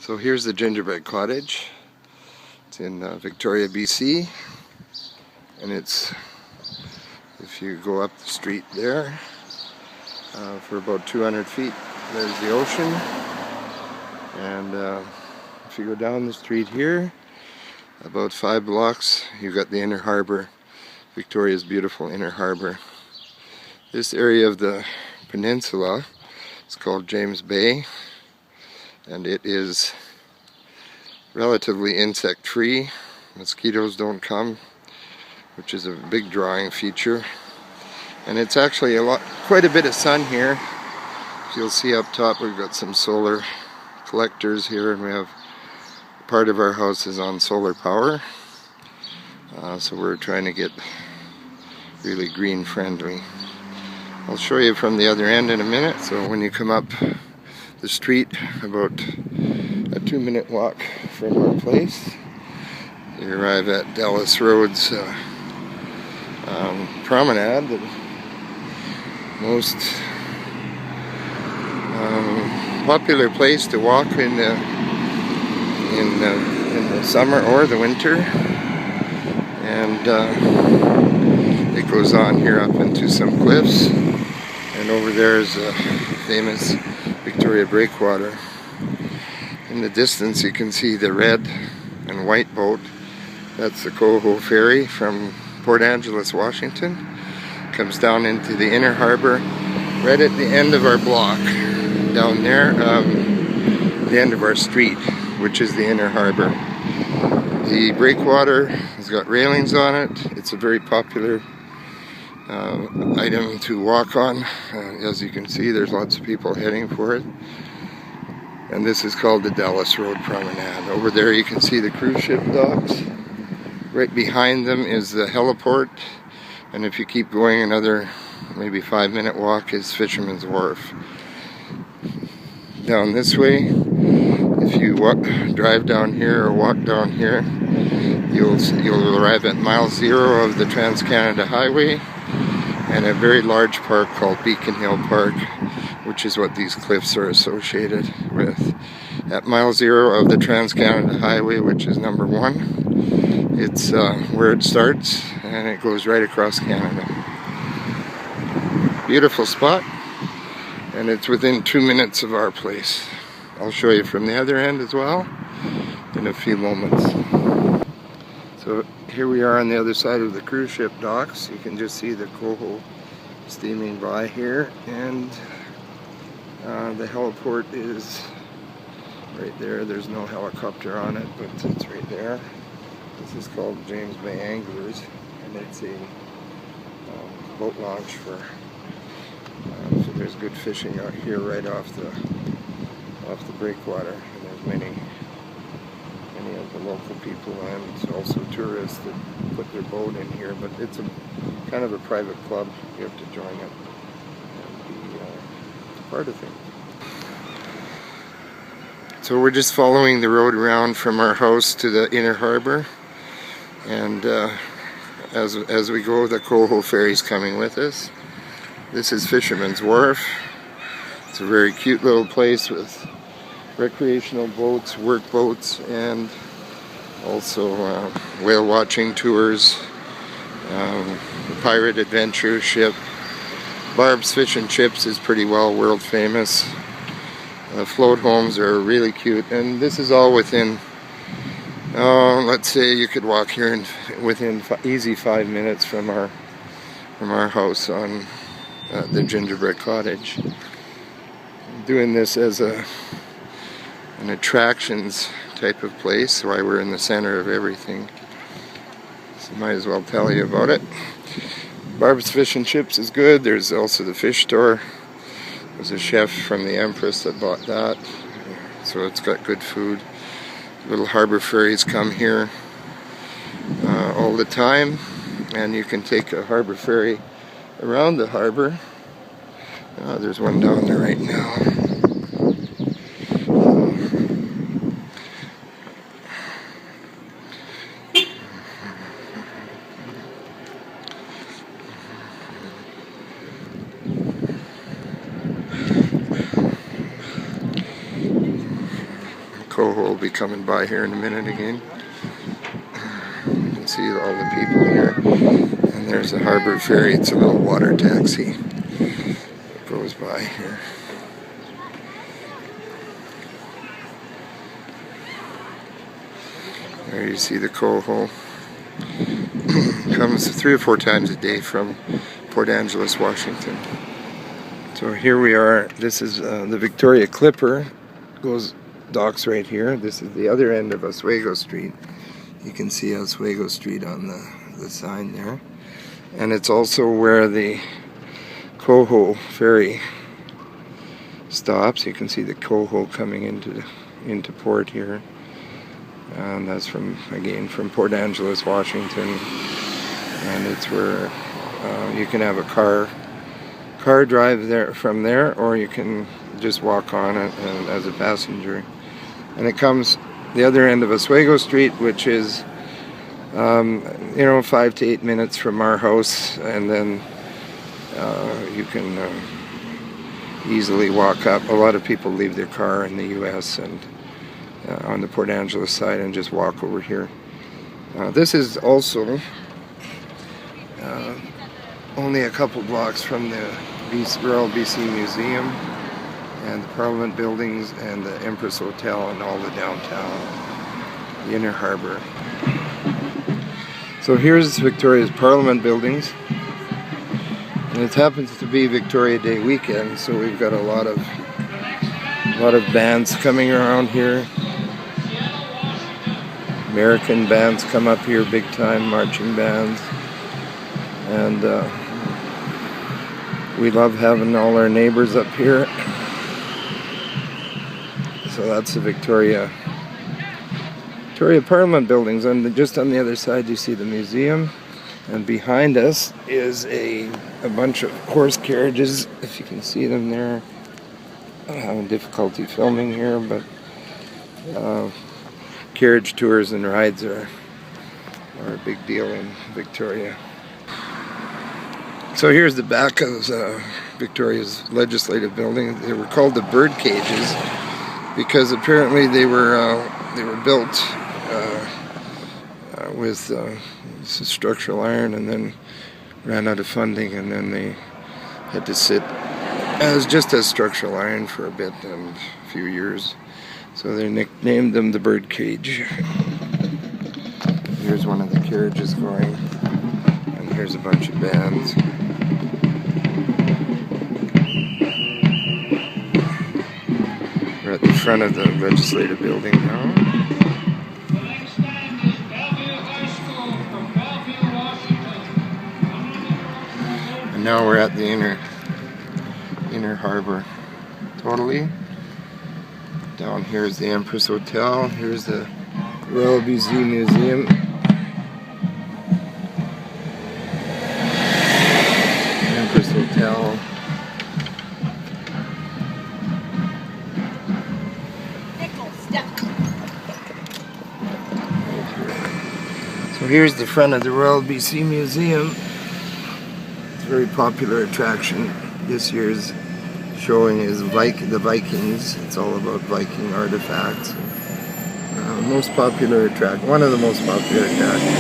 So here's the Gingerbread Cottage. It's in Victoria, BC, and it's, if you go up the street there for about 200 feet, there's the ocean, and if you go down the street here about 5 blocks, you've got the inner harbor, Victoria's beautiful inner harbor. This area of the peninsula is called James Bay, and it is relatively insect free. Mosquitoes don't come, which is a big drawing feature, and it's actually quite a bit of sun here. As you'll see up top, we've got some solar collectors here, and we have part of our house is on solar power, so we're trying to get really green friendly. I'll show you from the other end in a minute. So when you come up the street, about a 2-minute walk from our place, you arrive at Dallas Road's promenade, the most popular place to walk in the summer or the winter, and it goes on here up into some cliffs, and over there is a famous Victoria breakwater. In the distance you can see the red and white boat. That's the Coho ferry from Port Angeles, Washington. Comes down into the inner harbor right at the end of our block, down there, the end of our street, which is the inner harbor. The breakwater has got railings on it. It's a very popular item to walk on. As you can see, there's lots of people heading for it. And this is called the Dallas Road Promenade. Over there you can see the cruise ship docks. Right behind them is the heliport. And if you keep going another maybe 5-minute walk is Fisherman's Wharf. Down this way, if you drive down here or walk down here, you'll arrive at mile 0 of the Trans-Canada Highway, and a very large park called Beacon Hill Park, which is what these cliffs are associated with. At mile 0 of the Trans-Canada Highway, which is number 1, it's where it starts, and it goes right across Canada. Beautiful spot, and it's within 2 minutes of our place. I'll show you from the other end as well in a few moments. So here we are on the other side of the cruise ship docks. You can just see the Coho steaming by here, and the heliport is right there. There's no helicopter on it, but it's right there. This is called James Bay Anglers, and it's a boat launch for so there's good fishing out here right off the breakwater, and there's many of the local people and also tourists that put their boat in here, but it's a kind of a private club. You have to join it and be part of it. So we're just following the road around from our house to the inner harbor, and as we go, the Coho ferry's coming with us. This is Fisherman's Wharf. It's a very cute little place with recreational boats, work boats, and also whale watching tours, pirate adventure ship. Barb's Fish and Chips is pretty well world famous. Float homes are really cute, and this is all within, let's say you could walk here within easy 5 minutes from our house on the Gingerbread Cottage. I'm doing this as an attractions type of place, why we're in the center of everything. So might as well tell you about it. Barb's Fish and Chips is good. There's also the fish store. There's a chef from the Empress that bought that, so it's got good food. Little harbor ferries come here all the time, and you can take a harbor ferry around the harbor. There's one down there right now. Coho will be coming by here in a minute again. You can see all the people here. And there's a harbor ferry. It's a little water taxi that goes by here. There you see the Coho. Comes 3 or 4 times a day from Port Angeles, Washington. So here we are. This is the Victoria Clipper. Docks right here. This is the other end of Oswego Street. You can see Oswego Street on the sign there. And it's also where the Coho ferry stops. You can see the Coho coming into port here. And that's from Port Angeles, Washington. And it's where you can have a car drive there from there, or you can just walk on it as a passenger. And it comes the other end of Oswego Street, which is 5 to 8 minutes from our house, and then you can easily walk up. A lot of people leave their car in the U.S. and on the Port Angeles side and just walk over here. This is also only a couple blocks from the Royal BC Museum and the Parliament Buildings and the Empress Hotel and all the downtown, the Inner Harbor. So here's Victoria's Parliament Buildings, and it happens to be Victoria Day weekend, so we've got a lot of bands coming around here. American bands come up here big time, marching bands, and we love having all our neighbors up here. So that's the Victoria Parliament Buildings, and just on the other side you see the museum, and behind us is a bunch of horse carriages, if you can see them there. I'm having difficulty filming here, but carriage tours and rides are a big deal in Victoria. So here's the back of Victoria's legislative building. They were called the bird cages because apparently they were built with structural iron, and then ran out of funding, and then they had to sit as structural iron for a bit and a few years. So they nicknamed them the bird cage. Here's one of the carriages going, and here's a bunch of bands. We're at the front of the legislative building now. And now we're at the inner harbor. Totally. Down here is the Empress Hotel. Here's the Royal BC Museum. Empress Hotel. So here's the front of the Royal BC Museum. It's a very popular attraction. This year's showing is the Vikings. It's all about Viking artifacts. Most popular attraction, one of the most popular attractions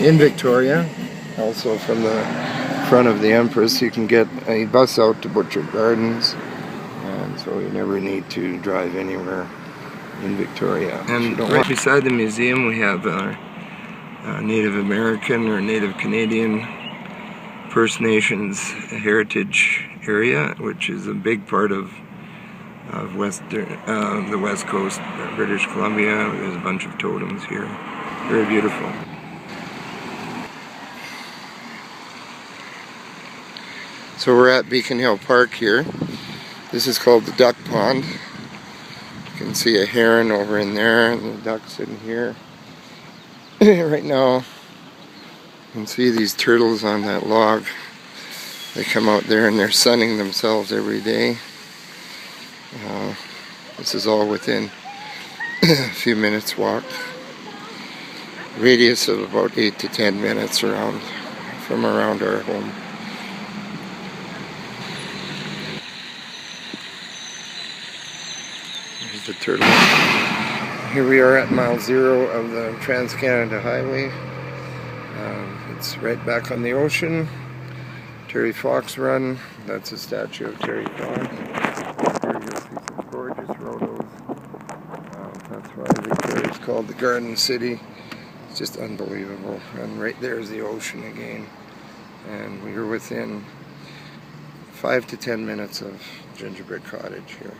in Victoria. Also from the front of the Empress, you can get a bus out to Butcher Gardens, and so you never need to drive anywhere in Victoria. And right beside the museum, we have a Native American or Native Canadian First Nations heritage area, which is a big part of the West Coast, British Columbia. There's a bunch of totems here. Very beautiful. So we're at Beacon Hill Park here. This is called the Duck Pond. You can see a heron over in there, and the ducks in here. Right now, you can see these turtles on that log. They come out there and they're sunning themselves every day. This is all within a few minutes walk. Radius of about 8 to 10 minutes from around our home. There's the turtle. Here we are at mile 0 of the Trans-Canada Highway. It's right back on the ocean. Terry Fox Run. That's a statue of Terry Fox. Here you'll see some gorgeous rhodos. That's why Victoria's called the Garden City. It's just unbelievable. And right there's the ocean again. And we were within 5 to 10 minutes of Gingerbread Cottage here.